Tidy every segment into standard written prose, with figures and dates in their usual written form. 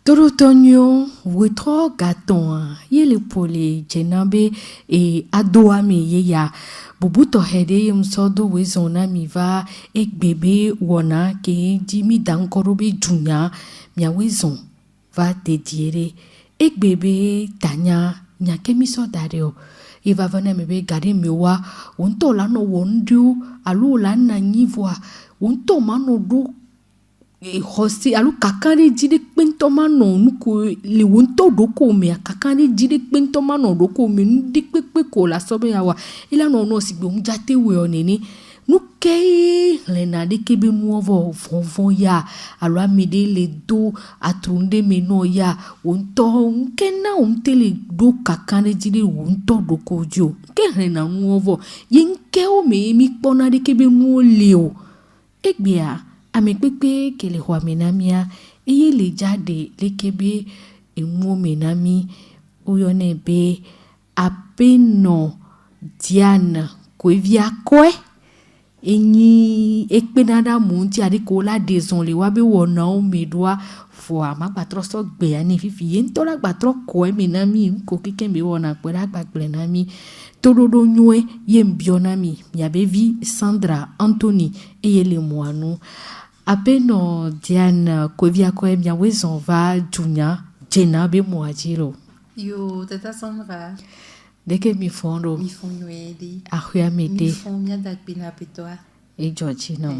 Torotonyo, wetro gaton, yele pole, jenabe, e adoame yeya. Bubuto hede msodo wezona miva, ek bebe wana ke jimi dankorobe junya, mia wezon, va dediere. Ek bebe tanya, nya kemiso dareo. Eva vane mebe gade mewa, unto lano wondu, alu lana nyivwa, unto mano do hosi alu kakane jide kpento mano nuko le wonto doko me kakane jide kpento mano doko me ndi pepe ko la sobe yawa ila no sigbe mjate we onene nuke le na de kebe nuovo fonfon ya alu amede le do atrunde me no ya wonto nkena umtele do kakane jide wonto doko jo ke le na nuovo yenke o me mi pona de kebe nu leo egbia amekpekpe kele hwa menamia eye le jade lekebe emu menami uyone be apeno Diana kwevia kwe enyi ekpenada munti adiko la dezon le wabe wona o medwa fo ama patro so gbe ani fifi yento la patro kwe menami ko kikembe wona kwe la gbagble nami tododo nyue yembionami miabevi Sandra Anthony eyele moanu apeno Diane kwevia kwe mia wezon va junya jena be moajiro yo tata Sandra deke mi fondo mi fonyo edi ahua mede mi fon mia da pina petoa e Georgina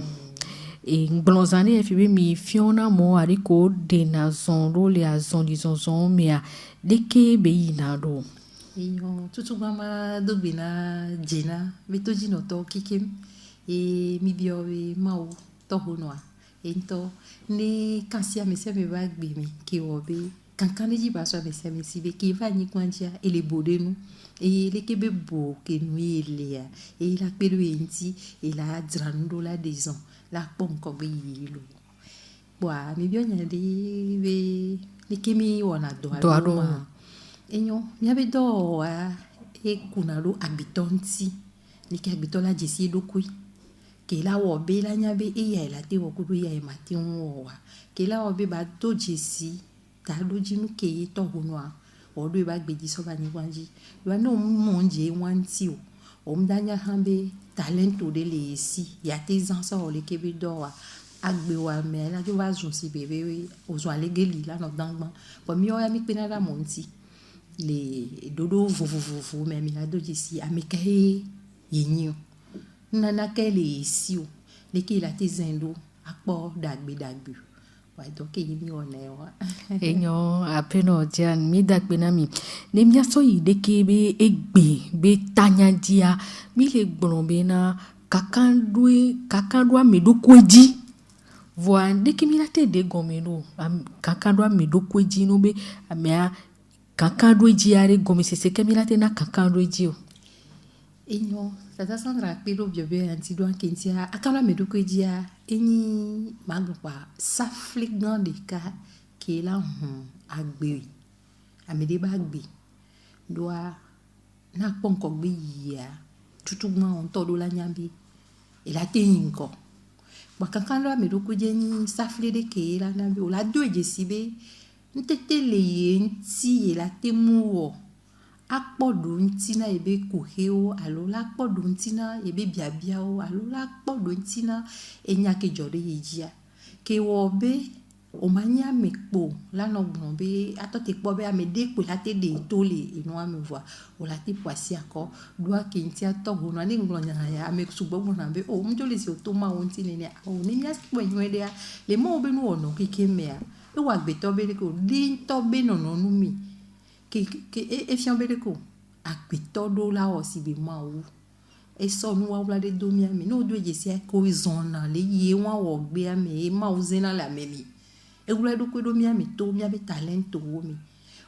e nglonzane efibe mi fiona mo ariko de na zon ro le azon di zon mea deke be yinado yo tutu mama do bina jena beto jino to kikem e mi biowe mau to honwa ento ne kansia mesia me va gbe mi ki obe kankan ji ba so mesia me sibe ki va ni kwanjia ele bodenu e le kebe bo ke nu ele ya e la pelu enti e la drando la dezon la pom ko be yilo bwa mi bio nya de be le kemi wona do ma enyo mi abe do a e kunalo habitanti ni ki habitola jesi do kui ke la wo be la nya be e ya la te wo kudu ya e mati wo wa ke la wo be ba do jesi ta do jinu ke yi to hunwa o do ba gbeji so ba ni wanji wa no monje wanti o mdanya hambe talento de le si ya te zan so le ke be do wa agbe wa me la jo va zun si bebe o zo ale geli la no dangban po mi o ya mi pe na la monti le dodo vo me mi la do jesi amekae yenyo nana kele si o le ke la te zendo akpo dagbe wa do ke yimi one wa enyo apeno Diane mi dagbe na mi ne mi aso yi deke be egbe be tanya dia mi le gbon be na kakandwa medokweji voa deke mi la te de gomeno kakandwa medokweji no be amea kakandwa ji are gomi sese ke mi la te na kakandwa ji o enyo tata Sandra pelo biobe antidoa kentia akala medoko dia eni magpa saflik grande ka ke la agbe amede ba gbe doa na ponko gbe ya tutugma on todo la nyambi e la teninko ba kankala medoko dia ni safle de ke la nambi o la do ejesibe ntete le yenti e la temuo akpodo ntina ebe kuheo alo la akpodo ntina ebe biabiao alo la akpodo ntina enya ke jode yejia ke wo be o mania mekpo la no gbon be atote po be amede pe la te de tole enu ame voa o la te poisi ako doa ke ntia to gono ani ngbon nya ya ame sugbo gbon be o mjo le si o to ma won tini ne o ni mi aspo enwe de le mo be nu ono kike mea e wa gbe to be ko din to be no no nu mi ke fian beleko akpito do la o si be ma wu e so nu wa bla de do mi ami no do jesi ko zona le ye wa wo gbe ami e ma u zena la memi e gula do ko do mi ami to mi abe talento wo mi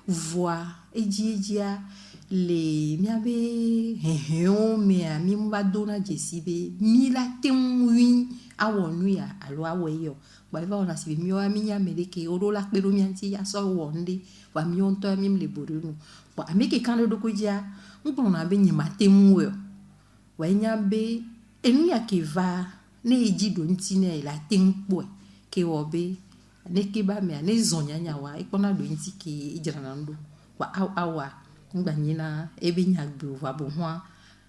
voa ejia le mi abe o mi ami mu ba do na jesi be mi la tenwi awo nu ya alo awo yo ba va ona si be mi o ami nya meleke o do la pe do mi anti ya so wo ndi wa mi on to mi le borunu bo ameke kan do ko dia ngbon na be nyima temu yo wa nya be enu ya ke va na eji do ntine la tempo ke wo be neke ba me ne zonya nyawa ikpona do nti ke ijirana ndo wa awa ngba nyina ebe nyagbe wa bo ho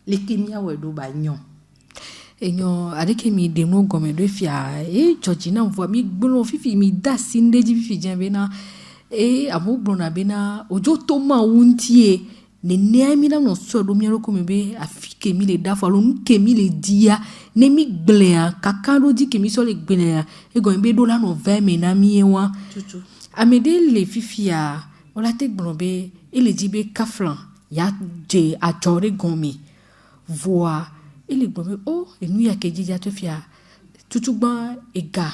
leke mi awedo ba nyon enyo adeke mi de no gome do fia Georgina mvo mi gbolo fifi mi da sindeji fifi jembe na amugbo na bena ojo to ma wuntie ne ne mi na no so do mi ro ko mi be afike mi le da fo lo nke mi le dia ne mi gblea kakaro di ke mi so le gblea go be do la no 20 me na mi ewa tutu amede le fifi a ola te gbolo be ele di be kaflan ya je ajore gomi voa ele gbolo be enu ya keji ja to fia tutu gban ega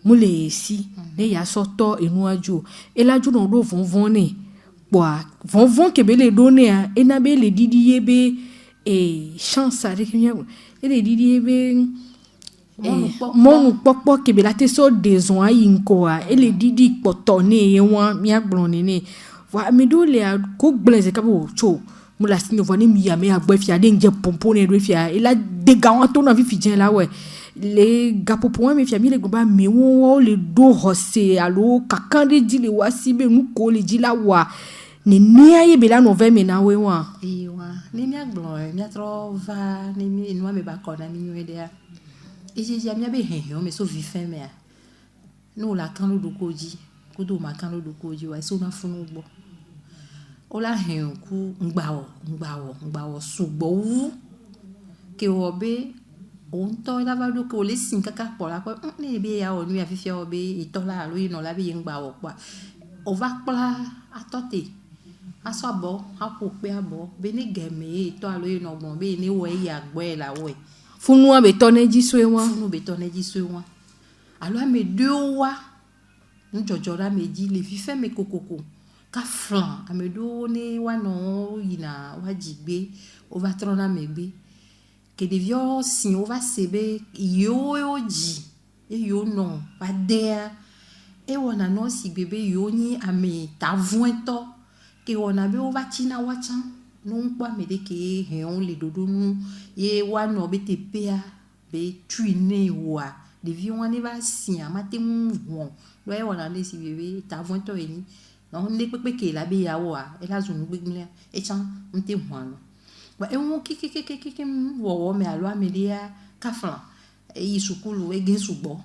mo le si ne ya soto enu aju elaju no ro vonvon ni poa vonvon ke be le donner a ena be le didi yebe chance a rekimia ele didi yebe monu popo ke be la te so deson ayi nko a ele didi poto ne ye wan mi agbon ne wa me do le ko gbleze ka bo cho mo la sinyo vani mi ya me agbe fia de nje pompo ne do fia ela de gawan to na fi jen la we le gapo point me fia mi le gba me won le do hose alo kakan de di le wa sibe nko le di la wa ni ni aye be la no ve me na we wa ni mi agbon mi atro va ni mi inu me ba ko na mi nwe de a ejeje mi abe hen me so vi fin me a no la kan lo do koji ko do ma kan lo do koji wa so na funu gbo ola hen ku ngbawo sugbo wu ke obe on to la va do ko le sin kaka po la ko ni be ya onu ya fifia obe itola lo yin la be ngbawo pa o va pla atote aso abo apo pe abo be ni geme to alo yin ogbon be ni wo ya gbo e la we funu abe to ne jiswe won alo me de wa njojo la me di le fife me kokoko ka flan amedo ne wa no yina wa jigbe o va trona megbe que devio sin o va sebe yo ji yo no va der e wona no si bebe yo ni ame ta vuento que wona be o va tina wacha no nkwa me de ke he on le dodo nu ye wa no be te pea be tuine wa devio wani va sin amate mu won lo e wona le si bebe ta vuento eni non ne pepe ke la be ya wa e la zunu gbegble e chan nte hwano ba e won kiki wo me alo amelia kaflan e isukulu e gen sugbo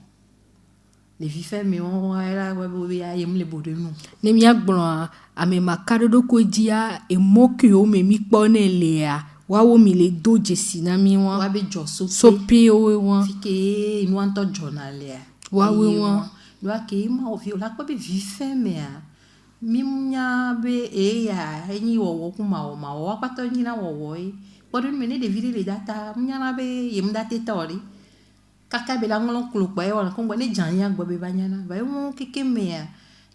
le fife me won era we bo ya yem le bodo nu ne mi agbon ame makado do ko dia e moke o me mi po ne le a wa wo mi le doje si na mi won wa be jo so pe o we won fike inu an to journal ya wa we won lo ke ma o fi o la ko be fife me a mimnya be ya enyi wo kuma o ma o pato nyi na wo e podo me ne de vile le data mnya na be yem data tori kaka be la ngolo kulu pa e wala ko ngba ne janya gbo be banyana ba e won keke me ya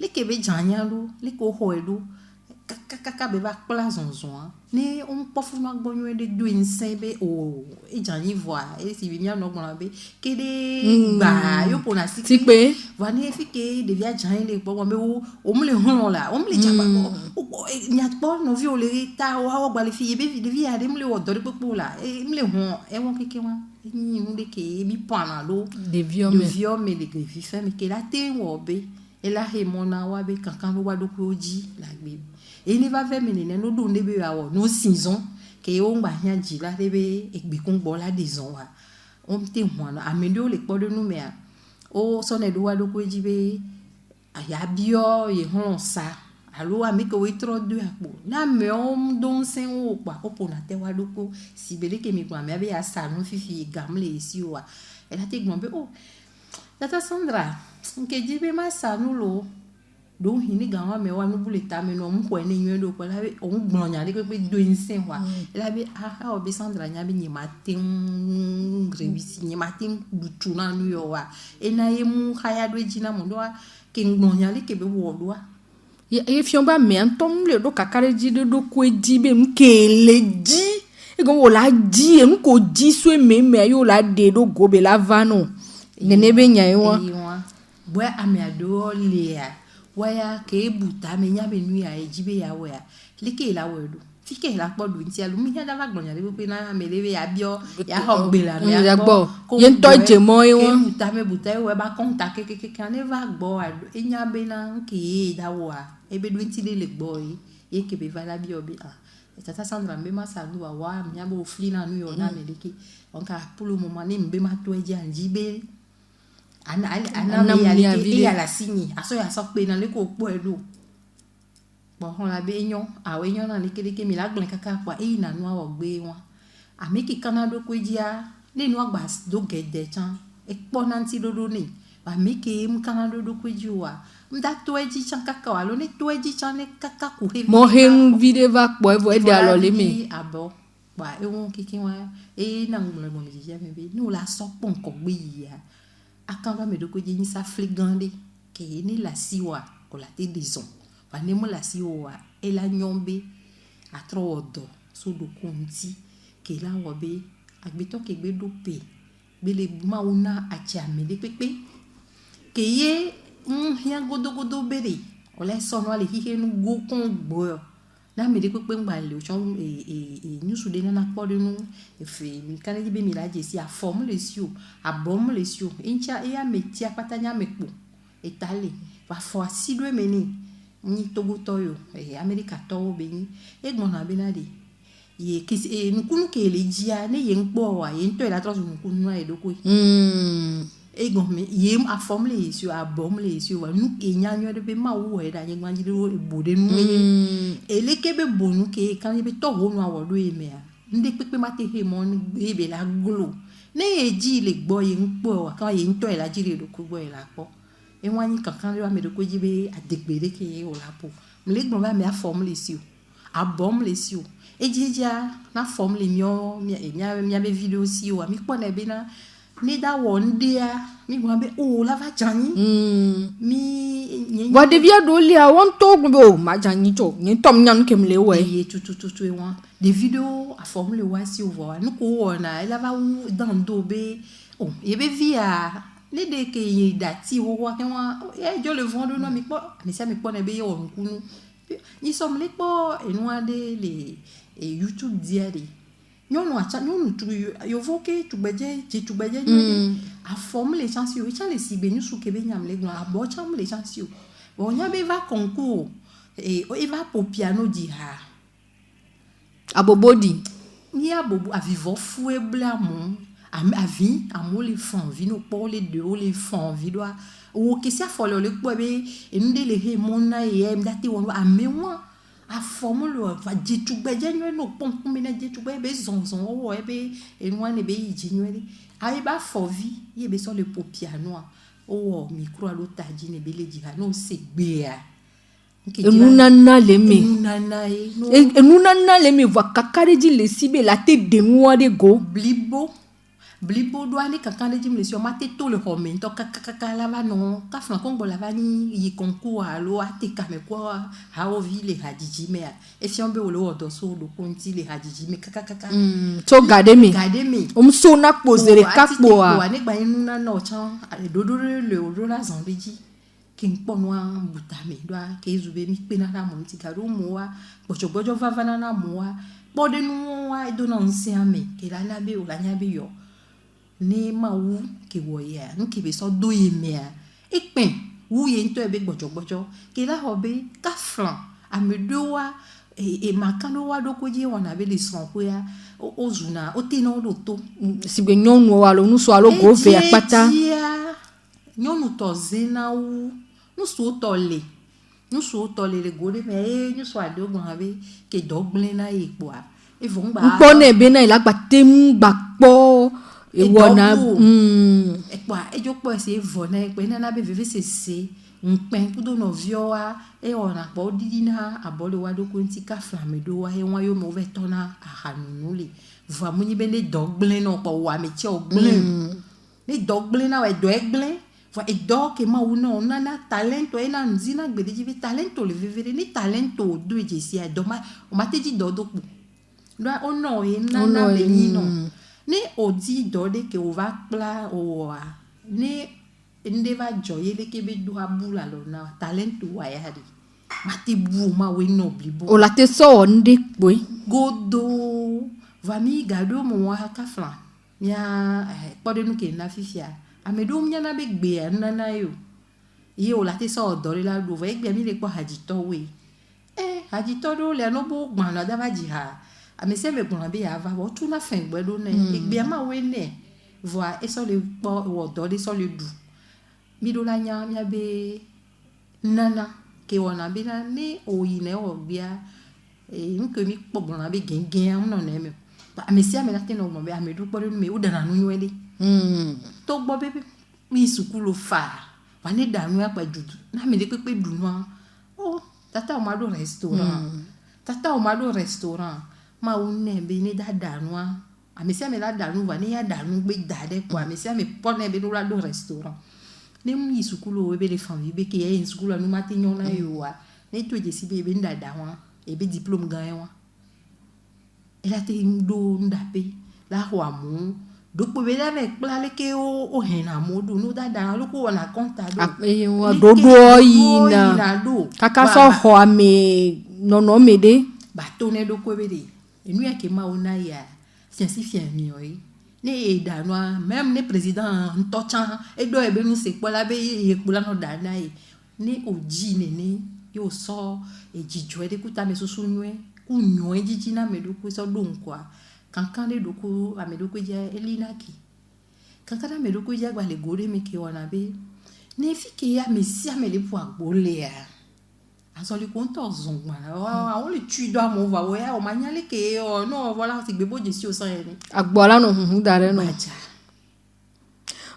le ke be janya lu le ko ho e lu kaka be ba kla zonzon ni on pofu na gbo nyu de do inse o e janyi voa e si bi mia no gbo na be ke de ba yo pona si pe va ne fi ke de via janyi le gbo me o mu le hon la o mu le jaba o nya gbo no vi o le ta o gba le fi be de via de mu le o do de popo la e mu le hon e won keke wa ni nu de ke mi pana lo de vio me de ke fi fe me ke la te wo be e la he mona wa be kankan lo wa do ko ji la gbe e ni va ve menene no do ne be awo no season ke o ngba hia ji la de be egbe kun gbo la dizon wa o te hwana amede o le podo nu me a o so ne do wa do ko ji be aya bio ye hon sa alo ami ko we tro do apo na me o don sen o pa o po na te wa do ko si be le ke mi gba me be ya sa no fifi gamle si o wa e la te gbon be o Tata Sandra nke ji be ma sa nu lo do hini gawa me wa no buleta me no mpo ene nwe do ko la be o gbon nya le pe do insen wa la be o be Sandra nya be ni matin grevisi ni matin butu na nu yo wa e na ye mu haya do jina mo do ke gbon nya le ke be wo do ye fion ba me antom le do kakare ji do ko ji be mkele ji e go la ji e mko ji so me yo la de do go be la vano nene be nya e wa bo ame ado le ya waya ke buta me nya be nu ya ejibe ya wa like la wedo fike la kpo do ntia lu mi ya dava gbonya le pe na me le ya bio ya ho gbe la me ya gbo ye to je mo e won buta me buta we ba konta ke kan ne va gbo enya be na ki da wa e be do nti le gbo e ke be va la bio bi tata Sandra mbe ma salu wa mi abo fli na nu yo na me leki onka pour le moment ni mbe ma to eji anjibe ana me ya leki e ya la signi aso ya so pe na le ko po edo bon on la be nyon we nyon na leki mi la glen kaka pa e na nu awo gbe won ami ki kanado ko eji a le nu agba do gede chan e po na nti dodo ni ba mi ke m kanado do ko eji wa mda to eji chan kaka wa lo ni to eji chan ne kaka ku he mo hen vide va po e vo e de alo le mi abo ba e won kiki wa e na ngule mo mi je me be no la so pon ko gbe ya akan ba me do ko je ni sa fligande ke ni la siwa ko la te dison ba ne mo la siwa e la nyombe atro odo so do kunti ke la wo be agbeto ke gbe do pe be le ma una acha me de pepe ke ye ya godo bere ole sono ale hihe nu go kon gbo na me de pepe ngba le o chon nyusu de na kpo de nu efe mi kan ji be mi la je si a forme le sio a bom le sio incha e ya meti apatanya mepo etale va fo asidwe meni ni togo toyo america to be ni e gbon na be na de ye kisi nkunu ke le jia ne ye nkpo wa ye nto la trosu nkunu na edoko e gon me ye a forme le sio a bom le sio wa nu ke nyanyo de be ma wo e da ye gbanji de e bode nu e le ke be bonu ke kan be to wo nu awo do e me a nde pepe ma te he mo e be la glo ne ye ji le gbo ye nkpo wa kan ye nto la ji le do ko gbo e la po e wan yi kankan le wa me do ko ji be adegbere ke ye o la po me le gbon ba me a forme le sio a bom le sio e jija na forme le mio mi be video si o mi po na be na ni da wondia mi gwa be o la va jani mi wa de via do lia won to gbo ma jani to ni tom nyan kem le we ye tu e won des vidéos a forme le wa si o voa nu ko wona ela va dans do be o ye be via ni de ke ye dati wo wa ke wa e jo le vendre no mi po mi sa mi po na be ye o nkunu ni som le po e no ade le YouTube diari nyono acha nyono tu yo voke tu beje nyono a forme les chances yo cha les sibenu su kebe nyam le gwa bo cha les chances yo bon nya be va concours e va pour piano di ha abobodi ni abobo a vivre fou blamo a vie a mo les fond vi no pour les deux les fond vi doit o que ça follow le po be e nde le he mona e mdati won a mewa a forme le va di tu beje no pom mi na di tu be zonzon o e be e no ne be jinweli a ba fovi ye be so le po piano o micro alo taji ne be le di ha no se gbe a enunana le me va kakare di le sibe la te de nwa de go blibo do ani kakande di monsieur mate to le homme to kaka la va non ka franco bo la va ni yi concours alo ate ka me kwa ha o vi le hadiji me e fi on be o le odo so do konti le hadiji me kaka to gade me so na posere kapo a ne gba inu na no chan dodo le o la zanbiji kin pon wa butame do ke zube mi pe na mo ti gado mo wa bojo va na mo wa bode nu wa do na nsi ame ke la na be o la nya be yo ni ma wu ke wo ya nki be so do ye me a ipen wu ye nto e be gbojo ke la hobe ka flan a me do wa e makano wa do ko je wona be le son ko ya o zuna o te no do to si be nyonu wa lo nu so alo go ve apata nyonu to zena wu nu so to le le go de me nu so ade ogun habe ke dogblen na ipo a e fun gba npo na be na ila gba tem gba po e wona epa ejo po se vona e pe na be vive se npen kudo no vioa e ona po didi na abole wa do ko nti ka flame do wa e won yo mo ve tona ahanunu le va mu ni be le dogblen no po wa me ti ogblen le dogblen na we do egblen va e do ke ma uno na talento e na nzina gbe de talento le vivere ni talento do e je si e do ma o ma te di do do ku do o no e na be ni no ni odi do de ke o va pla o a ni nde va joye le ke be do abula lo na talento wa ya di ma te bu ma we no blibo o la te so nde boy godo va mi gado mo wa ka flan mia pode nu ke na fifia amedo mia na be gbe nana yo ye o la te so odori la do va egbe mi le po hajito we hajito do le no bo gban la da va ji ha amese me gbon be ya va o tu na fen gbe do ne egbe ma we ne voa e so le po odori so le du mi do la nya mia be nana ke wona be na ni oyi ne o bia nke mi po gbon be gengen am no ne me amesi amela te no mo be amedu po do me o dana nu yele to gbo be mi sukulu fa wa ni danu apa juju na me de pepe du no tata o ma do restaurant ma o ne be ni da danu amesi amela danu wa ni ya danu gbe dade kwa amesi ame po ne be do la do restaurant ni mi sukulu be le fan be ke e sukulu anu ma te nyon na yo wa ni to je si be ndada wa e be diplôme gan wa ela te do ndape la wa mu do po be la me pla le ke o hena modu no dada lo ko na konta do wa dodo ina do kaka so ho ame no me de ba to ne do ko be de enu ya ke ma ona ya scientifique mi oi ne danwa même ne président ntochan e do e be nu se po la be ye po la no dana e ni oji ne yo so e jijo e de kuta me susu nwe ku nyo e jiji na me do ko so do nkwa kankan de do ko a me do ko ja elina ki kankan na me do ko ja gba le gore mi ke wona be ne fi ke ya me si a me le po agbole ya asoli ko nto zongwa on le tu do mo va we o manyale ke o no voilà ti gbebo je si o san ni agbola no hun dare no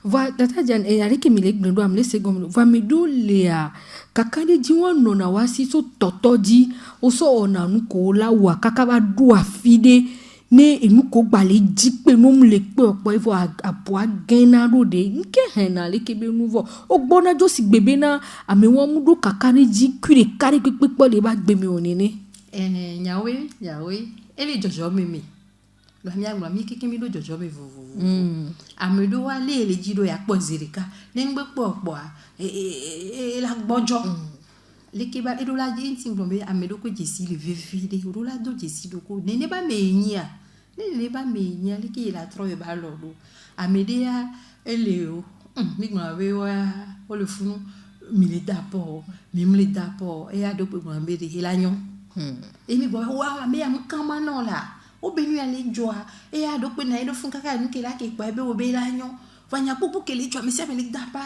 va tata jan e ari ke mi le gbedo am le segom va mi do le a kakade ji won no na wasi so totoji o so ona nu ko la wa kaka ba do afide ne enu ko gbale ji pe no mu le pe opo ifo apo agena rode nke hena le ke be nu vo o gbona jo si gbebe na ame won mu do kakade ji kure kare pepe po le ba gbe mi oni ni nyawe ele jojo mimi lo mi keke mi do jojo mi vuvu ame do wa le ji do ya po zirika le ngbe po la gbojo le ke ba edo la ji ntin blombe ame do ko jesi le vivide do la do jesi do ko ne ba me nya ne ba me nya le ke la tro e ba lo do ame de ya ele o mi gba we wa o le funu mi le dapo e ya do pe gba be de la nyon e mi gba wa me am kama no la o be nu ya le joa e ya do pe na e do fun kaka nu ke la ke pa be o be la nyon vanya popo ke le joa mi se me le dapa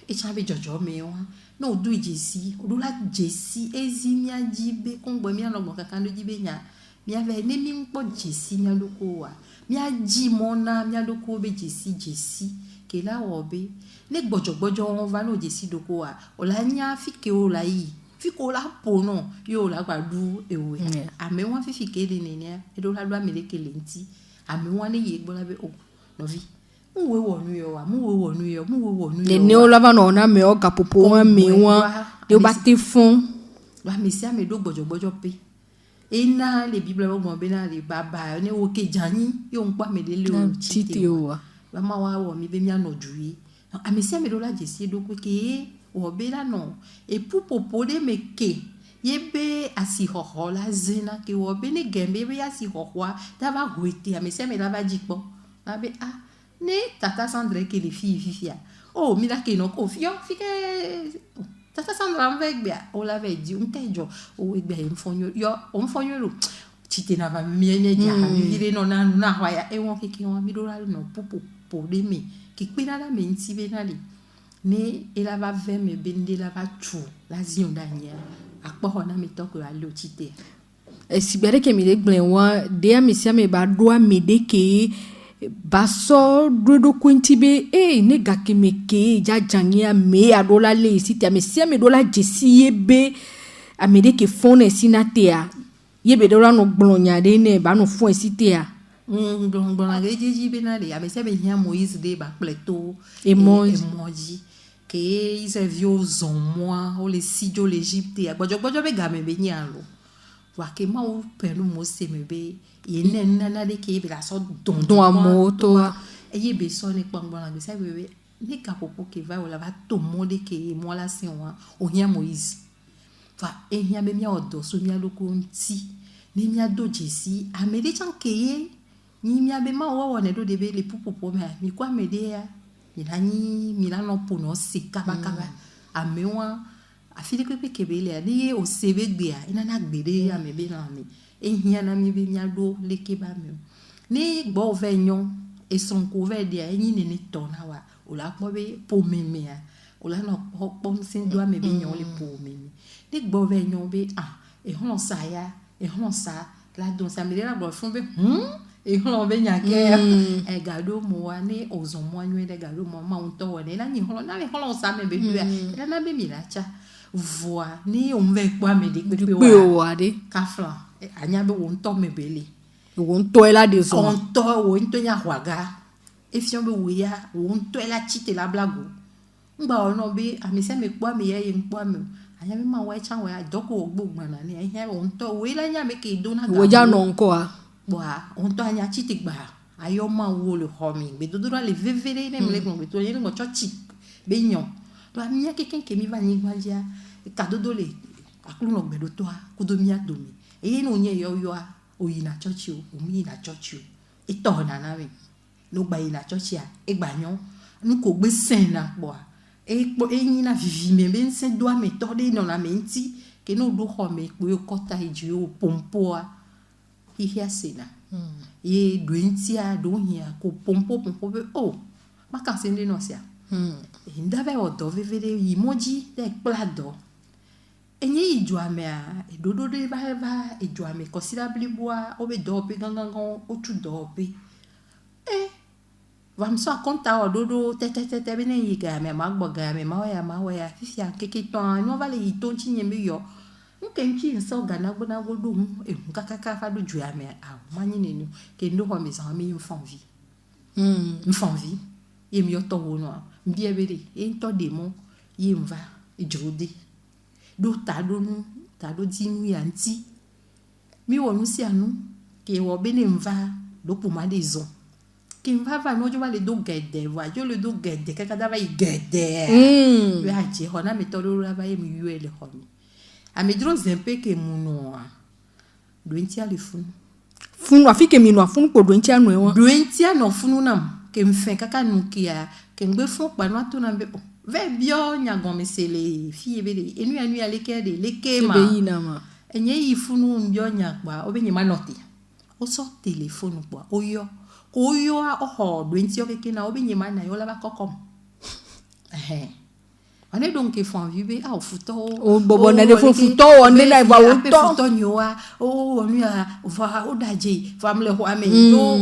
e cha be jojo me wa no do jesi o do la jesi ezimia jibe kongbo mi alogbo kaka ndo jibe nya mi ave ne mi npo jesi mi aloko wa mi aji mona mi aloko be jesi ke la obe ne gbojo won va no jesi doko wa o la nya fike o la yi fiko la po no yo la gba du ewe ame won fi fike de ne e do la do ameleke lenti ame won ne ye gbo la be o no vi mu we wonu yo le ne o lava no na me o gapopo wa me wa de ba te fun wa mi si ame do gbojo pe ina le bible bo be na le baba ne wo ke jani yo npa me de le o titi o wa ma wa wo mi be mi anojuyi ame si ame do la jesi do ko ke o be la no e pupopo de me ke yebe asi hoho la zina ke wo be ne gembe be asi hoho da ba huete ame si ame la ba jikpo la be ne tata Sandra ke les filles fifia oh mi la ke no ko fio fike tata Sandra avec bia o la ve di un tejo o egbe on fonyo lo tite na va mi ne dia vivre no na hwa e won ke won mi do la no popo de me ki pe na la me nti be na le ne e la va ve me bende la va chu la zion dania akpo na mi to ko ale o tite e sibere ke mi le glen wa de amisia me ba do amede ke baso dodo kwentibe ne gakemeke jajanya me adola le site me si me dola jesi yebe amede ke fone sinatea yebe dola no gblonya de ne ba no fon site a gblonya ge jeji be na le amese be hia Moïse de ba pleto emoji ke ils vieux zon moi o le sidio l'Égypte a gbojo be game be nya lo wa ke ma o pelu mo se me be yene nana de ke be la so don a moto e ye be so ni pangbo na be sa be ni ka popo ke va o la va to monde ke mo la se wa o hia Moïse va e hia be mi odo so mi aloko nti ni mia do jesi amede chankeye ni mia be ma wo ne do de be le pupopo me mi kwa mede ya mi la no pono se kaba amewa afile pepe kebele ni o sebe gbe ya ina na gbere ya me be na mi ehia na mi be mia do le keba me ni gbo ve nyon e son ko ve dia yin ni tona wa o la po be po meme ya o la no po sin do me be nyon le po meme ni gbo ve nyon be e hon sa ya e hon sa la don sa me la gbo fun be e hon be nya ke e gado mo wa ni ozon mo anwe de gado mo ma on to wa ni la ni hon na le hon sa me be du ya la na be mi la cha voix ni on ve kwa me de pe wa de kafla anya be on to me bele won to la de so on to won to nya hwaga e fi on be wo ya won to la chite la blago ngba ono be amese me kwa me ye nkwa me anya me ma wa cha wa doko ogbogban na ni ehia on to we la nya me ke do na ga wo ja no nko a boa on to anya chite gba ayo ma wo le homi be dodo le vevere ne me le gbo to ye ngo chochi be nyon do amia keken ke mi va ni gbaja ka dodo le akulu no gbe do to a kudo mi adomi e no nye yo yo a oyi na church o omi na church o ito na mi no gba yi na church a e gba yan nu ko gbe sen na po a e po eyin na vivi me be nsen do a me to de no na me nti ke no do ho me po kota iji o pompo a hi hia sena ye do nti a do hia ko pompo be o ma kan se ndi no sia ndave o do vivere emoji de plado enye ijuame a edodo de ba ijuame considerably boa o be do pe gangan o tu do pe vam so conta o dodo tete be ne yiga me ma gbo ga me ma ya fifia keke ton no vale iton chi nyeme yo nke nchi nso ga na gbo do e nkaka fa do juame a manyi nenu ke ndo ho me san me mfanvi ye mi oto wo no mbia bere e to demo ye mva ijode do tado dinu ya nti mi wonu si anu ke wo be ne mva do puma de zon ke mva va no jo va le do gede va jo le do gede kaka da va i gede we aje hona mi to do ra va ye mi yu ele homi a mi dro zempe ke muno a do nti ale funu afike mi no afunu ko do nti anu e won do nti anu funu nam ke mfen kaka nu kia ke ngbe fun pa no to na be ve bio nyagon mesele fie be de enu anu ale ke de leke ma be yina ma enye yi funu mbio nyagba obenye ma note o so telephone kwa oyo a oho do nti o keke na obenye ma na yo la ba kokom ane donc e fon vibe a o futo o bobo na de futo o ne na ba o to futo nyoa o onu a va o daje family ho ame yo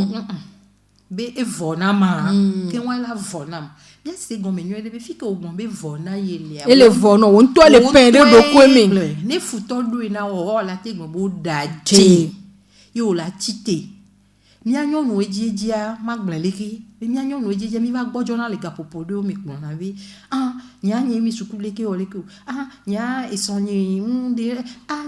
be evona ma ke wala vona bien c'est gomme nyo de fi ke o gombe vona yele ele vona on to le pain de do ko mi ne futo do na o la te gombe o daje yo la tite mi anyo no ejejia magbleleke mi anyo no ejejia mi va gbojo na le gapopo de o mi pon na bi nya nye mi sukule ke ole ke nya esonye munde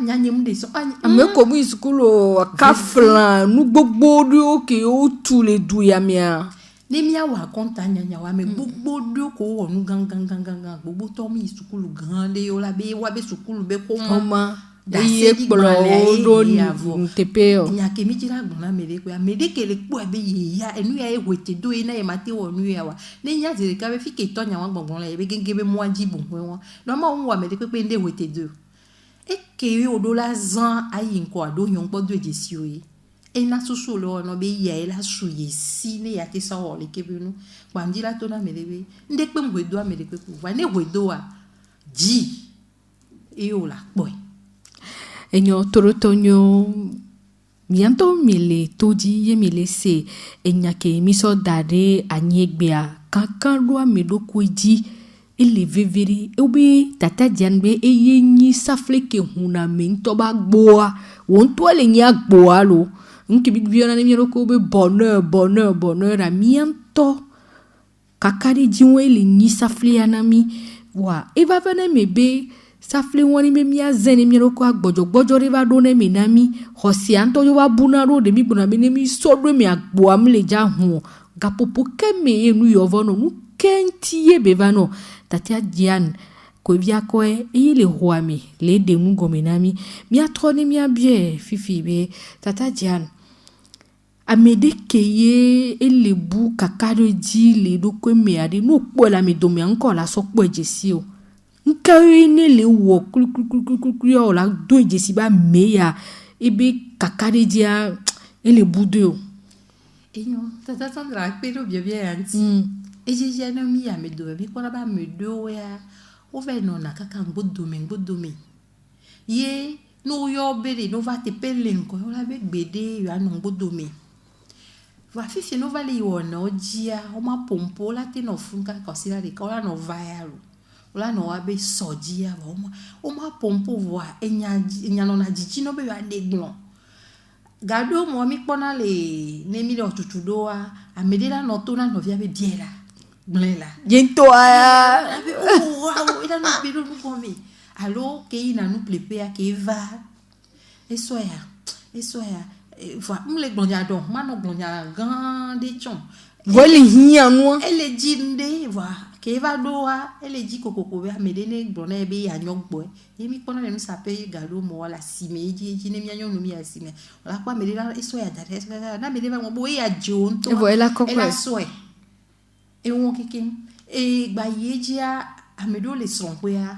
nya nye munde so me ko mu sukulu kaflan nu gbogbo de o ke o tu le du ya mia ni mi awa konta nya wa me gbogbo de ko wonu gangan gbogbo to mi sukulu grande yo la be wa be sukulu be ko ma iye polo do ntepeo nya ke mi tira gbona mele ko amede ke le po be ya enu ya ewete do ina e mate wonu ya wa ni nya zire ka be fi ke to nya wa gbongbon la e be genge be mo ajibu won no ma won wa mede pe nde wete do e ke yo do la zan ayi nko ado yon po do ejesi o yi e na susu lo no be ya e la su ye si ne ya te so wo le ke be nu pa ndira to na mele be nde pe ngwedo a mele pe ku wa ne gwedo a ji e o la po enyo torotonyo mianto mele toji ye mele se enyake miso dade anyegbea kankan lo amedoku ji ele veveri obi tata janbe eyenyi safleke huna mento ba gboa won to le nya gboa lo nki bibiona ne miero be bonheur ra mianto kakari jinwe le nyi safle anami wa eva vene mebe safle woni me mia zeni mi roko agbojo re ba do ne mi na mi hosi anto yo wa buna ro de mi buna mi ne mi so do mi agbo am le ja hu gapopo ke me enu yo vono nu kenti ye be vano tatia dian ko via ko e le hoami le de mu gomenami mia troni mia bie fifi be tata Diane amede keye ele bu kakado di le do ko me ade no po la me do me encore la so po ejesi o nka ni le wo kru o la do ejesi ba meya ebe kakade dia ele bu de o Enyo tata Sandra pero bien anti e je na mi ya me do bi ko na ba me do ya o ve no na kaka ngodo me ye no yo bere no va te pele nko o la be gbede yo anu ngodo me va fifi no va le yo na ojia o ma pompo la te no funka ko sila de ko la no va ya lo o la no wa be sojia o ma pompo wa enya no na jiji no be ya deglon gado mo mi pona le ne mi lo tutudo a amedela no to na no via be diela blela Bientôt oh ila no be no komi allo ke ina no plepe a ke va eso ya va mle glonya do mano glonya grande chon Vole hiya no ele jinde va ke va do a ele ji kokoko be amedene glona be ya nyogbo e mi pona le no sape gado mo wala sime ji ne mi anyo no mi asime la kwa medela eso ya dare na medela mo bo ya jonto e voila kokko ela soe e won kikin e gba yeji a amedo le sonko ya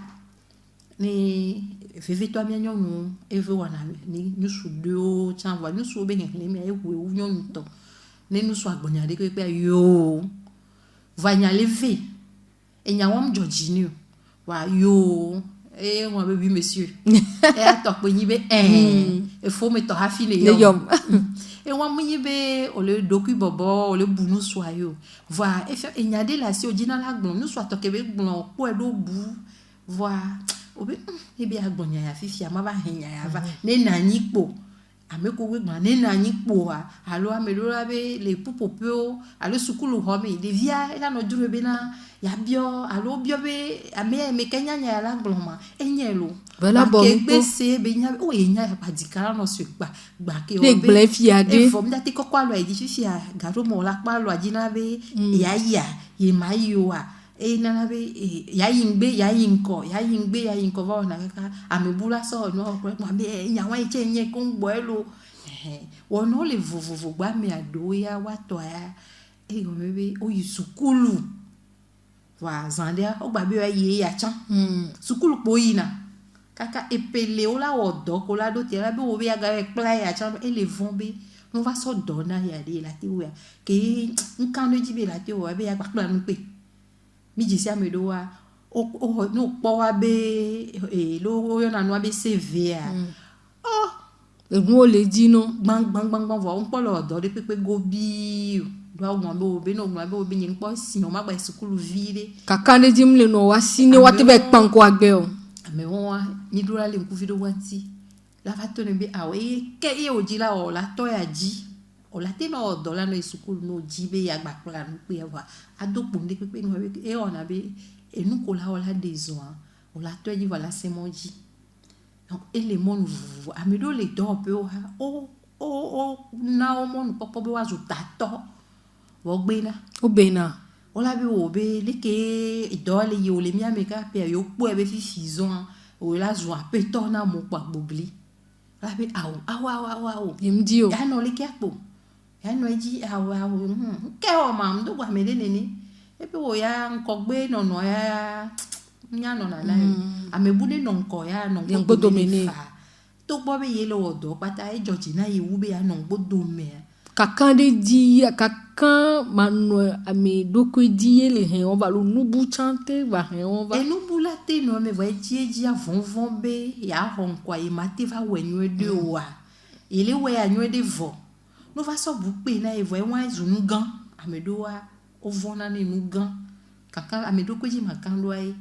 ni veve to mi anyo no e ve wana ni nusu do chan wa nusu be hen mi e we unyo nto ne nusu agbonya de pe yo vanya leve enya wam Georgine wa yo e won be bi monsieur e atop yin be e fo me to ha fi le yo e won yin be o le doku bobo o le bunu so ayo va e fe enya de la si o jina la gbon nu so atoke be gbon po e do bu va o be e bi agbonya ya fifi ama ba henya ya va ne na nyipo ameko we gban ne na nyipo a alo amelo la be le popopeo alo sukulu homi de via ela no duro be na ya bio alo bio be ame me kenya nya la gloma enyelo Voilà bon ke gbese be nya o enya ya padikara no se gba ke o le be gle fiade e fo mda te kokwa lo e di fifi a garo mo la pa lo ajina be ya ye mayo a e na be ya yingbe va na kaka amebula so no ko mo be nya wa che nye ko ngbo elo wo no le vovovo gba mi ado ya wa to ya e go mebe o yisukulu wa zandia o gba be ye ya chan sukulu po yina kaka epele o la odo ko la do te la be o be aga e pla ya chan e le vombe on va so dona ya de la ti wa ke nkan no jibe la ti o be ya gba pla nu pe mi jisi amedo wa o no po wa be lo yo na no be CV a egun o le di no gbang vo on po lo do de pepe go bi do won be o be no won be o be yin po si o ma gba school vire kakande jimle no wa sine wa te be panko agbe o ame won wa ni dura le nku video wanti la fa to ne be awe ke e o ji la o la to ya ji o la te no do la no school no ji be ya gba plan pe ya wa adopo nde pepe no be e ona be enu ko la o la des ans o la to ji voilà c'est mon ji donc ele mon amedo le do pe o na o mon popo be wa zu tato wo gbe na o bena o la be o be le ke do le yo le mi ameka pe yo po e be fi 6 ans o la zu a pe to na mo pa gbobli la be awo yimdi o ya no le ke apo ya no eji awo ke o ma ndo gwa me de nene e pe o ya nko gbe no ya nya no na na amebude no nko ya no gbodo mene to gbo be ye lo odo pata e Georgina ye wu be ya no gbodo me kakande di kakan manu ame doko di ele hen on va lo nubu chante va hen on va e nubu la te no me va eji avon be ya hon kwa e mate va wenyu de wa ele we anyu de vo no va so bu pe na e vo e wan zunu gan amedo wa o vona ni nu gan kaka amedo ko ji makando ai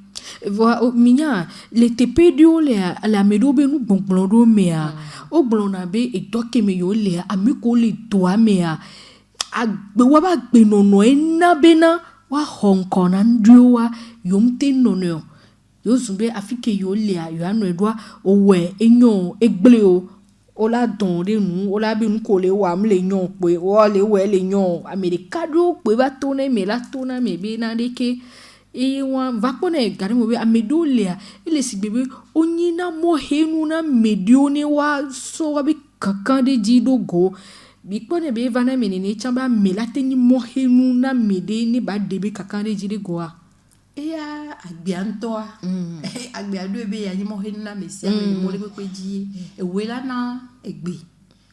voa o minya le tepe di o le la medo be nu gbongbon do me a o gbon na be e doke me yo le ami ko le do a me a agbe wa ba gbe nono e na be na wa honko na ndu wa yomte nono yo zumbe afike yo le a yo anu edwa o we enyo egble o la don de nu o la be nu ko le wa m le yan pe o le we le yan america do pe ba to na me la to na me be na de ke e wan va kpone gari mo be amedo le ele si bebe onyi na mo henu na medio ne wa so wa be kankan de ji do go bi kpone be va na menene chamba melate ni mo henu na mede ni ba de be kankan de ji de go a eya agbiantoa agbiado ebe ya ni mo henu na mesia me mo le pe ji ewe la na egbe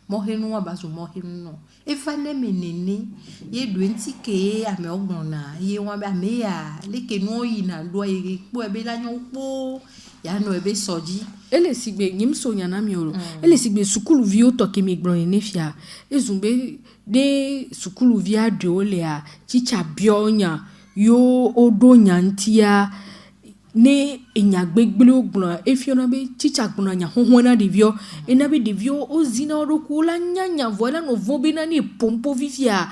mo henu wa ba so mo henu no efa ne menene ye do enti ke ame ogbon na ye won be ame ya leke no yi na do ye po ebe la nyon po ya no ebe soji ele sigbe nyim so nyana mi oro ele sigbe sukulu vi o to ke mi gbon ne fia ezumbe de sukulu vi ade ole a chicha bionya yo odo nyantia ne enyagbegble ogbon efiona be chicha gbon nya honhon na devio ena be devio ozina oroku la nyanya voila no vobe na ni pompo vivia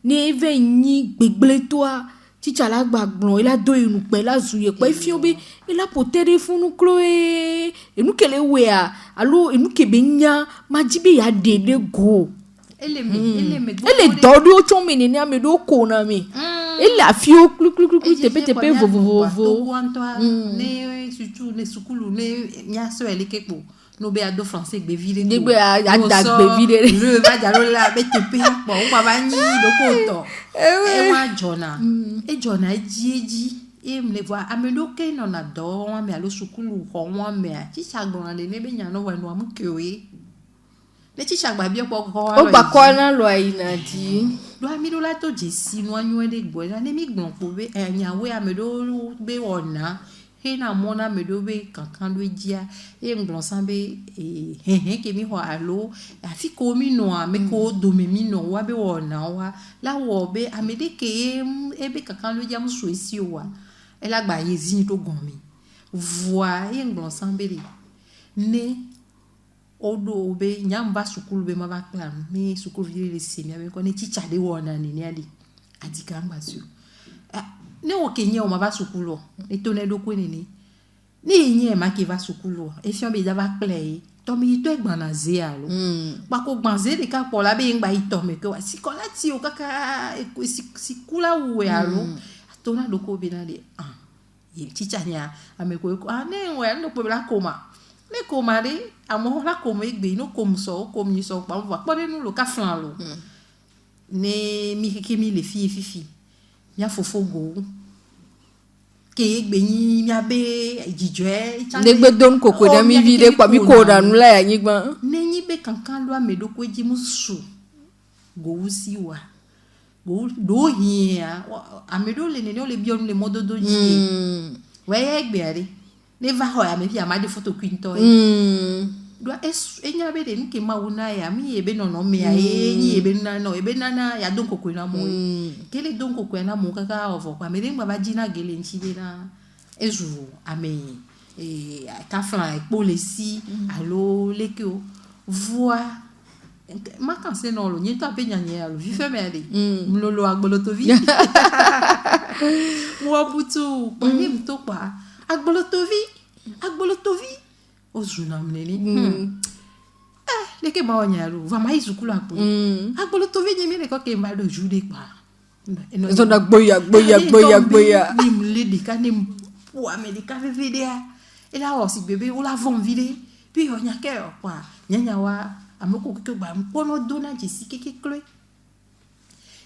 ne eve nyi gbegble toa chicha la gbagbon ela do enu pe la zuye pe fion be ela po telefonu kloe enu kele we a alo enu kebe nya majibe ya dede go ele dodo chon me ne amedo ko na mi ele afio klu tepe vovovo ne surtout ne sukulu ne nya so ele kepo no be ado français gbe vile ni gbe adagbe vile le ba jalo la be tepe po o ba nyi do ko to e wa jona eji e me voir amedo ke no na do wa me alo sukulu ho wa me a chi chagbon de ne be nya no wa no am kewe ne chi chagba bi po ko o ba ko na lo ina di do amido la to jesi no anyu de gbo na ne mi gbon po be enyawe amedo be wona he na mona medo be kankan do jia e ngbon san be ke mi ho alo afi ko mi no a me ko do me mi no wa be wona wa la wo be amede ke e be kankan do jia mu so isi wa e la gba yezin to gon mi voi e ngbon san be ne odo be nyamba sukulu be ma ba plan me sukulu vi le semi ame ko ne chicha de wona ni ni ali adika ngba su ne o kenye o ma ba sukulu e to ne do ko ni nye ma ke va sukulu e fion be da ba play to mi to egban na ze alo pa ko gban ze de ka po la be ngba ito me ko si ko la ti o kaka si kula we alo to na do ko be na de ye chicha nya ame ko ne we no po la koma ne koma de amo la koma egbe no kom so kom ni so pa mo pa de nu lo ka flan lo ne mi ke mi le fifi nya fofo go ke egbe ni mi abe jijwe negbe don koko da mi vide pa mi ko da nu la ya nyigba ne nyi be kankan lo amedo ko ji musu go usi wa go do hia amedo le ne le bion le mododo ji we egbe ari ne va ho ya me fi amade photo quinto do enya be de nke ma wona ya mi ebe no me ya enyi ebe na no ebe na ya don koko na mo kele don koko na mo kaka ovo kwa me ngba ba jina gele nchibe na ezu ame ka fran epo le si alo lekeo voix ma kan se no lo nyi to abe nyanye alo vi fe me ade mlolo agbolotovi mo butu pa ni mto pa agbolotovi ozuna mneni leke ba onyaru va mai zukulu apo agbolotovi nyemi le ko ke mba do jude pa zo na gboya ni mledi ka ni po amerika videa ela o si bebe o la von vide puis onya ke pa nyanya wa amoko ke gba mpono dona jisi keke kle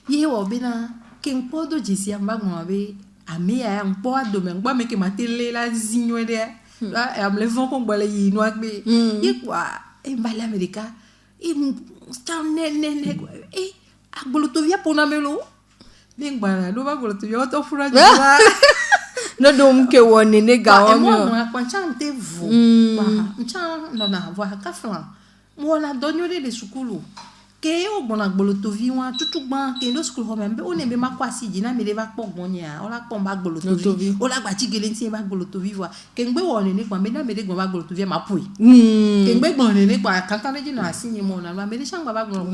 ye wo bina ke mpodo jisi ambagbon be ami ya mpo ado me ngba me ke matele la zinyo de am le vent ko gbale yi no agbe e kwa e mbala amerika e stan ne agbolotovia pona melo me ngba do ba agbolotovia to fura jwa no do mke woni ne ga o mi mo kwa chante vo pa mchan no na vo ka flan mo na donyo de sukulu ke o gbona agbolotovi wa tutu gban ke ndo sukulu ho me o ne be ma kwa si jina me le ba po gbonya o la po ba agbolotovi o la gba ti gele nti ba agbolotovi wa ke ngbe woni ni pa me na me de gbon ba agbolotovi ma pui ke ngbe gbon ni pa kankan le jina asinyi mo na me de shang ba gbon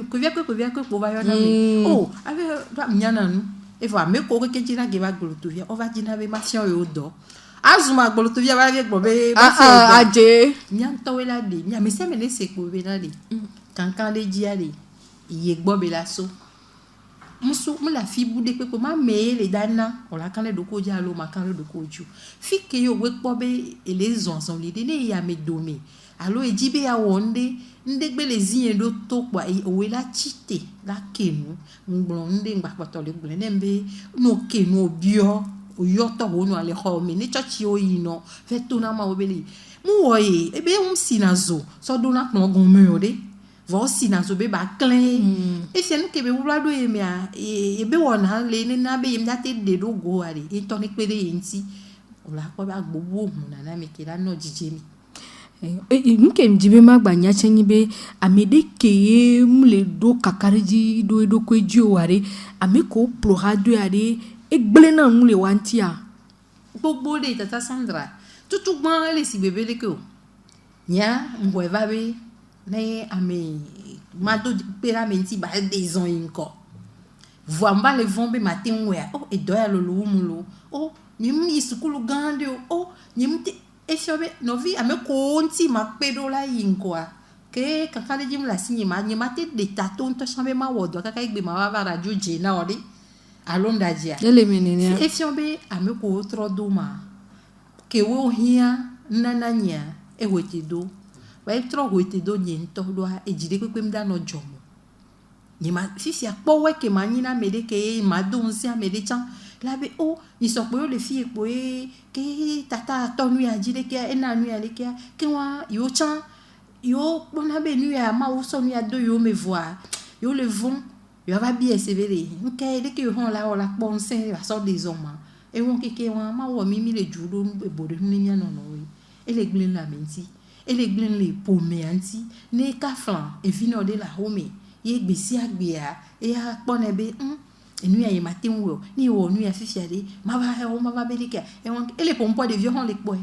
ko via ko ba yo na me o ave ba nyana nu e fa me ko ke jina ge ba agbolotovi o va jina be ma sion yo do azuma agbolotovi ba ge gbon be ba se aje nyanto we la de nya me se me le se ko be na de kankan le dia de iye gbo be la so musu mula fi bude pe ma me le dana on la kan le doko ja lo ma kan le doko ju fi ke yo we po be ele zonzon li de ne ya me domi alo ejibe ya wonde ndegbe le zin do to kwa o la chite la kenu ngbon nde ngba poto le gbele nembe no kenu obio o yoto wonu ale ho me ni chachi o yino fe to na ma obele mu woye ebe sinazo so do na kno gon me ode vo sinazo be ba clean e se nu ke be wula do e mia e be wona le ni na be yim date de do go ari e to ni pere yinti o la ko ba gbogbo ohun na me ke la no jije mi nke mjibe magbanya chenyibe amede keye mule do kakariji do edo kweji oware ameko pro radio ade egbele na mule wantia gbogbo de tata Sandra tutu gbon le si bebe le ko nya ngwe va be ne ame mado pera menti ba des ans inko voa mba le vombe matin we oh e do ya lo mulo oh nyim yisukulu gande oh nyim te efiobe novi ame konti ma pedo la yinkwa ke kakale jim la sinye ma nyemate de taton to chambe ma wodo kaka igbe ma wa radio jena odi alonda dia ele menenia efiobe ame ko tro do ma ke wo hia nananya e wete do wa tro wete do nyento do e jide pepe mda no jomo nyema sisi akpo we ke manyina mede ke ma do nsi amede chan labe oh ni so pe o le fi epo ke tata to nu ya jide ke ena nu ya le ke wa yo chan yo bona be nu ya ma wo so nu ya do yo me voir yo le vont yo va bien severe nke de ke hon la o la ponse va so des hommes e won ke wa ma wo mi le judo e bodo ni nya no no e le glin la menti e le glin le pome anti ne ka flan e vino de la home ye gbesi agbia e a pone be enu ya matin wo ni wo nu ya fifi ade ma va belika e won ele pompo de vieux on le boy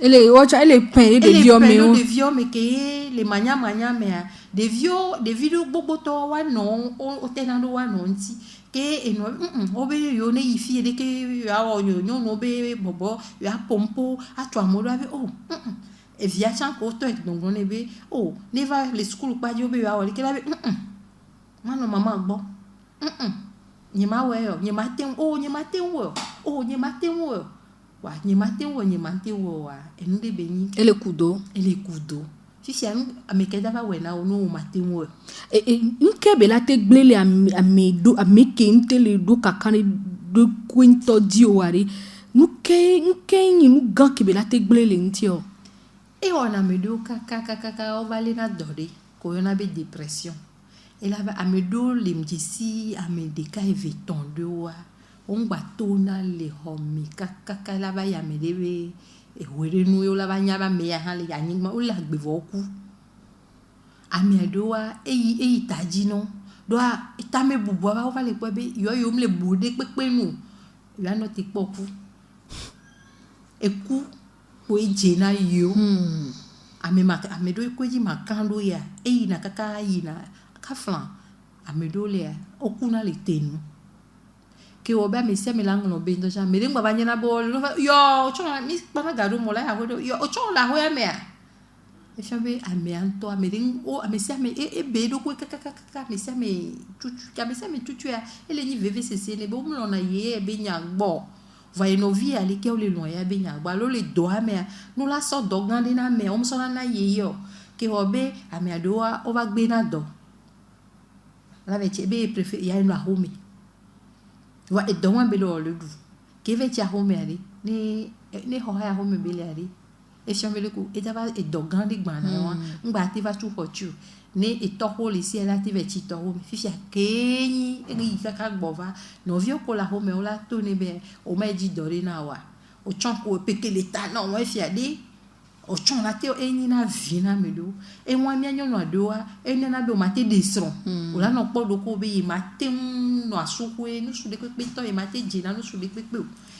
ele ocha ele pen de vieux me de vieux me ke le manya me de vieux de vidéo boboto wa non o tenando wa non ti ke eno obe yo ne ifi de ke ya o yo no be bobo ya pompo atwa modo ave e via chan ko to donc on ebe ne va le school pa jo be ya o ke la be mano mama gbo nyema weyo nyematen wo wa ende beni ele kudo sisi amekeda va wena onu maten wo nke bela te gblele amedo ameke ntele do kakane do kwento di oware nke nyi nu gan ke bela te gblele ntio e ona medo kaka o vale na dore ko yona be depression et là amedo limjisi amedeka eveton de wa ongba tona le homi kaka la ba ya medebe e were nu yo la ba nya ba me ya han le ya nyima o la gbevo ku amedo wa eyi taji no do a itame bubu ba o va le po be yo mle bude pepe nu ya no ti poku eku po ejena yo amedo ko ji makando ya eyi na kaka yi na kaflan amedole okuna le tenu ke oba me se me langno be ndo ja me ngba banyana bo yo chona mi bana gado mola ya go yo chona ho ya me e chabe amianto ameding ame se me e be do ko kaka me se me tutu ka me se me tutu ya ele ni vvcc ne bo mo na ye be nyagbo va no vi ale ke o le lon ya be nyagbo lo le do ame no la so do gande na me o mo so na ye yo ke obe ame adoa o va gbe na do la vete be préfère ya no home wa e do wan be lo le du ke vete ya home ali ni ho ya home be le ali e chamele ko e tava e do grande gbana wa ngba ti va tu hochu ni e to ho le si ela ti vete to home fifi akenyi e ri kaka gbova no vio ko la home o la to ne be o ma ji dore na wa o chon ko peke le ta no wa fi ade o chon la te enyi na vina medo e won mi anyo no adoa e na be o mate desron o la no po do ko be mate no asuku e no su de pepe to e mate jina no su de pepe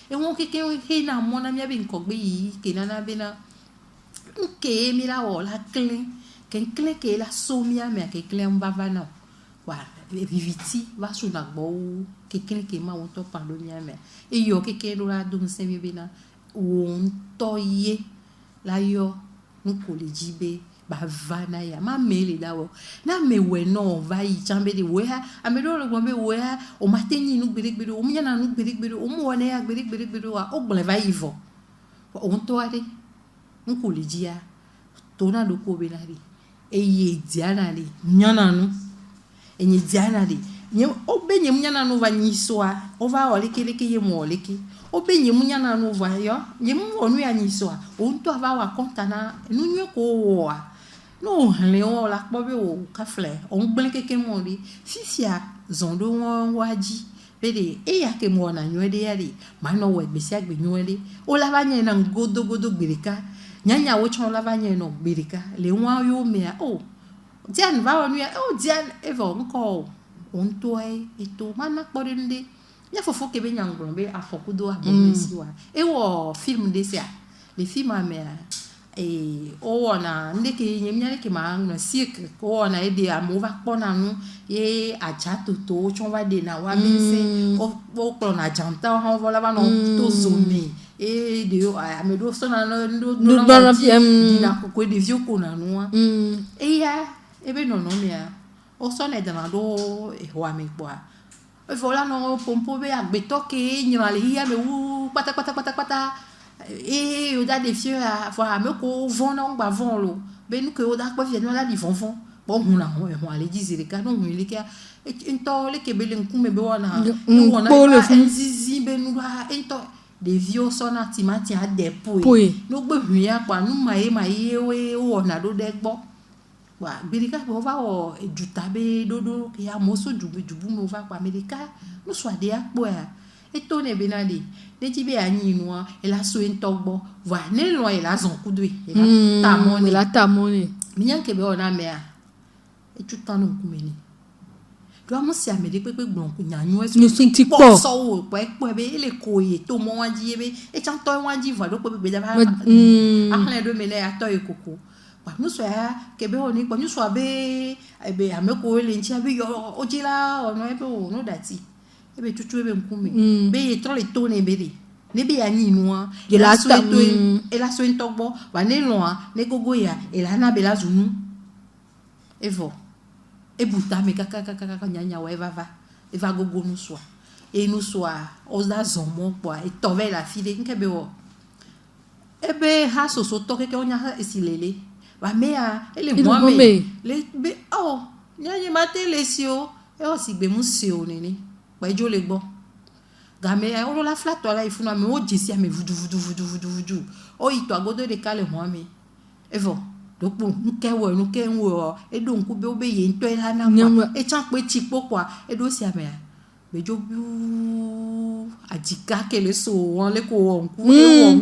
e won ke he na mo na mi be nko gbe yi ke na be na nke mi la o la clean ke la so mi a me ke clean ba va na wa viviti va su na gbo ke ke ma won to pa do mi a me e yo ke do la do nse mi be na won to ye la yo nko le jibe ba vana ya ma mele dawo na me we no va yi chambe de we ha amedo lo gbe we ha o mateni nu gbere o munyana nu gbere o mu wona ya gbere wa o gble va yivo o nto ade nkulijia to na do ko be na ri eye diana ri nyana nu enye diana ri nye obe nye munyana nu va nyisoa o va oleke ye mu oleke obe nye munyana nu va yo nye mu onu ya nyisoa o nto ava wa kontana nu nwe ko wo no leon la kpo be o kafle on gble keke mo ri fifia zondo won waji bede e ya ke mo na nywede ya ri ma no we gbesi agbe nywede o la ba nye na godo gbirika nyanya wo chon la ba nye no gbirika le won yo me o dian va onu ya o dian evo nko on to e to mana kpo de nde ya fofo ke be nyanglo be afokudo abomesi wa e wo film de sia les films américains o na ndeke nyemnya ke ma no siècle ko na ede amova kpona nu ye ajato to chonva de na wa mense o ko na janta ho vola ba no to zone e de amedo so na ndo na ko de vieux ko na nu e ya ebe no me ya o so na de na do e wa me kwa e vola no pompo be agbeto ke nyale ya me wu pata et au da des fieux à voir me ko vont on ba vont lo ben nous que au da pas vient là di vont bon on aller dire les cas non les cas into les que belen ku me be wana on a zizi ben nous into des vieux son atimati a des pouilles nous be huya kwa nous mai we ona do de gbo wa bilika bo va o jutabe dodo ke ya moso jubu no va kwa amerika nous soit des akbo et tonne benadi de tibe anyi noa et la so entogbo va ne lo et la zon kudwe et la tamone minyan ke be ona mea et tout temps no kumeni do amo si amede pepe gbon ku nyanyo e so ti po so wo po be ele koye to mo wanji ebe e chan to wanji va do pe be da ba akle do mele ato e koko wa no so ya ke be oni po no so be ebe ameko ele nchi abe yo ojila ono ebe o no dati ebe tutu ebe nkumi be tro le tone beri ne be anyi noa e la so eto e la so entogbo wa ne loa ne gogo ya e la na be la zunu evo e buta me kaka nyanya wa eva gogo no so e no so a oza zomo kwa e tove la file nkebe wo ebe ha so to ke onya esilele wa me a ele mo me le be oh nyanya mate lesio e o si gbe mu sio nini jo le gbo game o la flat la ifuna me o jesi ame vudu o ito agodo de kale ho ame evo dopo nke wo e do nku be obe ye nto ela na kwa e chan pe ti kwa e do si ame be jo bu ajika ke le so won le ko won ku e won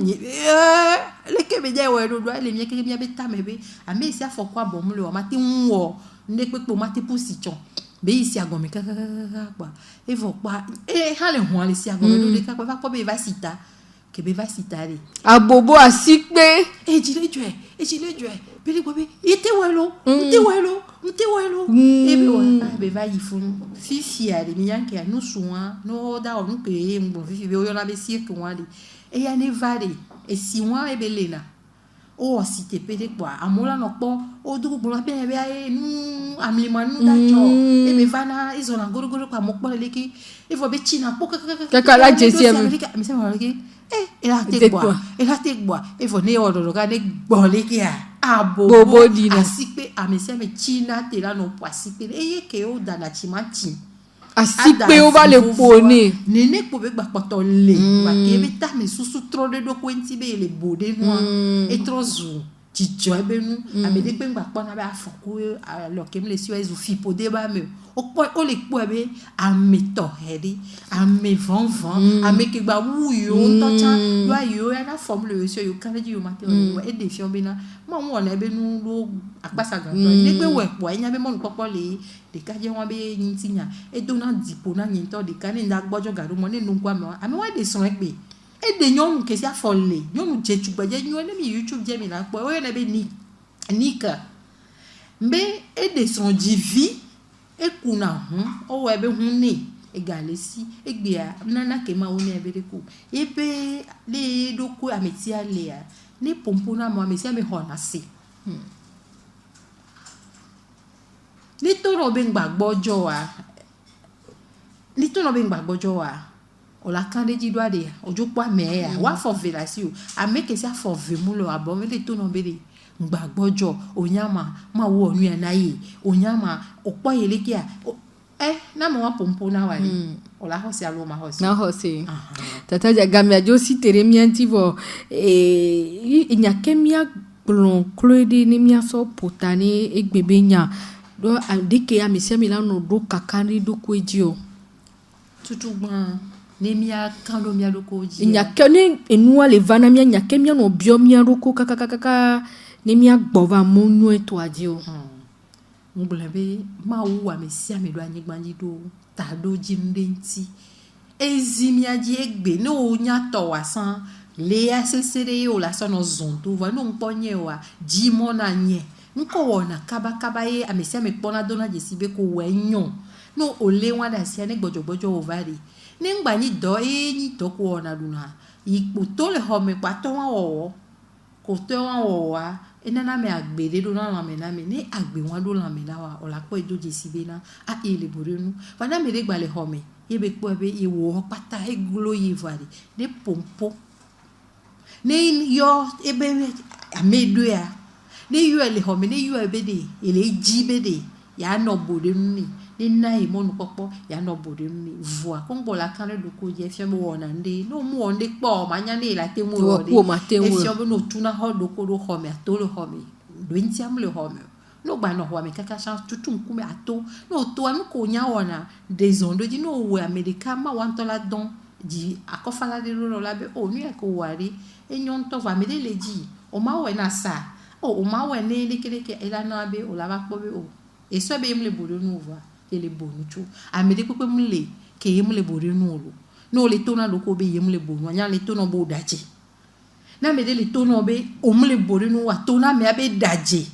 le ke be je wo do le mi ke mi be ta me be ame si afọ kwa bom le o ma ti nwo nde pe po ma ti pusi chon be isi agome kaka kwa evo kwa hale ho ale si agome do de kaka va ko be va sita ke be va sita re abobo asikpe ejile jwe bele ko be ite welo ebe wa be va yifun fifi ale mi yanke anu suwa no da onu ke mbo fifi be yo na be si ke wali e ya ne vale e si wa e belena o si te pede kwa amola no po o du gbo la be e nu amlimanu da jo e be vana izona gorogoro kwa mo pole leki e fo be china po kaka la jesi mi se mo leki e la te gbo e fo ne o do ga ne gbo leki abobo dina asipe amese me china te la no po asipe e ye ke o da na chimachi asipe o va le pone nene po be gba poto le wa ke be ta me susu tro de do kwenti be le bode no e trozu jijo ebe nu amede pe gba pona be afoko lo ke me le si o ezu fi po de ba me o le po ebe ameto hedi ame von ame ke gba wu yo to cha yo ya na formule so yo kan ji yo mate o e de fi o be na mo won na ebe nu lo apasa gan le pe we po enya be mo popo le de ka je won be yin tinya e do na dipo na yin to de ka ni nda gbojo garu mo ni nu kwa me ami wa de son egbe e de nyonu ke si afole nyonu je tugba je nyu ni mi YouTube je mi na po o na be nika mbe e de son divi e kuna o we be hun ni e galesi e gbe a nana ke ma oni e be de ku e be le do ku ameti ale a ni pompo na mo ameti ame ho na se ni to no be gbagbo jo wa ni to no be gbagbo jo wa o la kan de ji do ade ojo pa me ya wa for velasi o a make se for vemulo abo me le to no be de gbagbo jo onyama ma wo onu ya na yi onyama opo yele ki a na mo wa pompo na wa o la hosi alo ma hosi na hosi tata jagamia jo si tere mianti vo nyakemia blon clode ni mia so potani egbebe nya do dike ya mesia mi la no do kakari do kweji tutugban ne mia kando mia do koji nyakene enua le vana mia nyakemia no bio mia roko kakakaka ne mia gbova monu eto aji o ngblebe ma wa mesia mi do anyigbanji do ta do jimdenti ezimia ji egbe no nya to wasan le asesere o la sono zonto va no mponye wa jimo na nye nko wona kaba ye amesia me pona dona jesibe ko wenyo no ole wa da sia ne gbojogbojo ovari ne ngba ni do ni to ko wona duna ipo to le ho me pa to wa wo ko to wa wo wa enana me agbede do na me ni agbe wa do la me na wa o la ko edo jesibe na a ile borenu fa na me de gba le ho me yebe po ebe iwo pata eglo yivari de pompo ne yo ebe amedo ya ne yo ele ho me ne yo ebe de ele jibe de ya no bode ni ni na e mo nu popo ya no bode ni voa kongo la kan le do ko je fi mo wona nde no mu onde po ma nya ne la te mu ro de e fi obo no tuna ho do ko do ho me to lo ho me do ntiam le ho me no gba no ho me kaka chance tutu nkume ato no to an ko nya wona des ondes di no we america ma wan to la don di akofala de ro la be o nu e ko wari enyon to va me de le di o ma we na sa o ma we ne le keleke ela na be o la ba po be o e so be im le bodo nu va ele bonu tu a me de pepe mu le ke yim le bodo nu lo no le to na lo ko be yim le bonu anya le to no bo daje na me de le to no be o mu le bodo nu wa to na me abe daje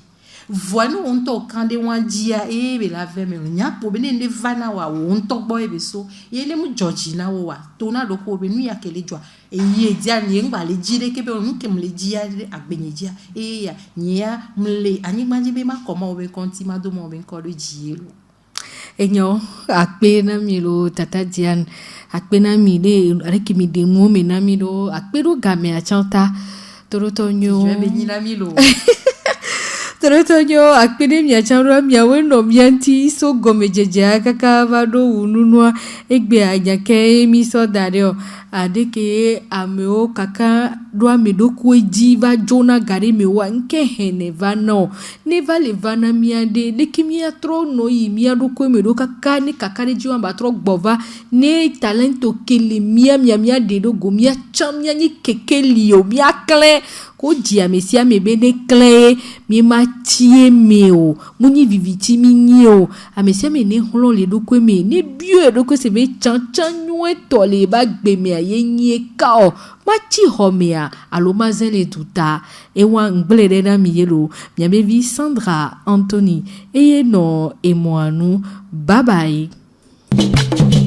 voinu onto kande wanjia be la ve me nya po be ne vana wa onto gbo ebe so ye le mu george na wo wa to na lo ko be nu ya kele jwa ye dia ni ngba le jire ke be onu ke mle jia agbenye jia ya nya mle ani gbanji be ma komo be konti ma do mo be ko do jielo enyo akpe na mi lo tata dian akpe na mi de areki mi de mu me na mi do akpe do game a chanta torotonyo je be ni na mi lo torotonyo akpe de mi a chanro mi awe no mianti so gomejeje kaka va do ununua egbe ajake mi so dario adeke ameo kaka do amedo kweji va jona gare me wa nke hene va no ne va le vana miade de kimia tro no yi mia do kwe me do kaka ni kaka de jiwa ba tro gbova ne talento kele mia de do go mia cham mia ni kekeli o mia kle ko dia mesia me be ne kle mi ma tie me o muni viviti mi ni o amesia me ne holo le do kwe me ne bio do ko se be chan nwe to le ba gbe me aye nye ka o ma ti homea alo mazele tuta e wa ngbele na mi yelo mi bevi Sandra Anthony e no e mo anu bye bye.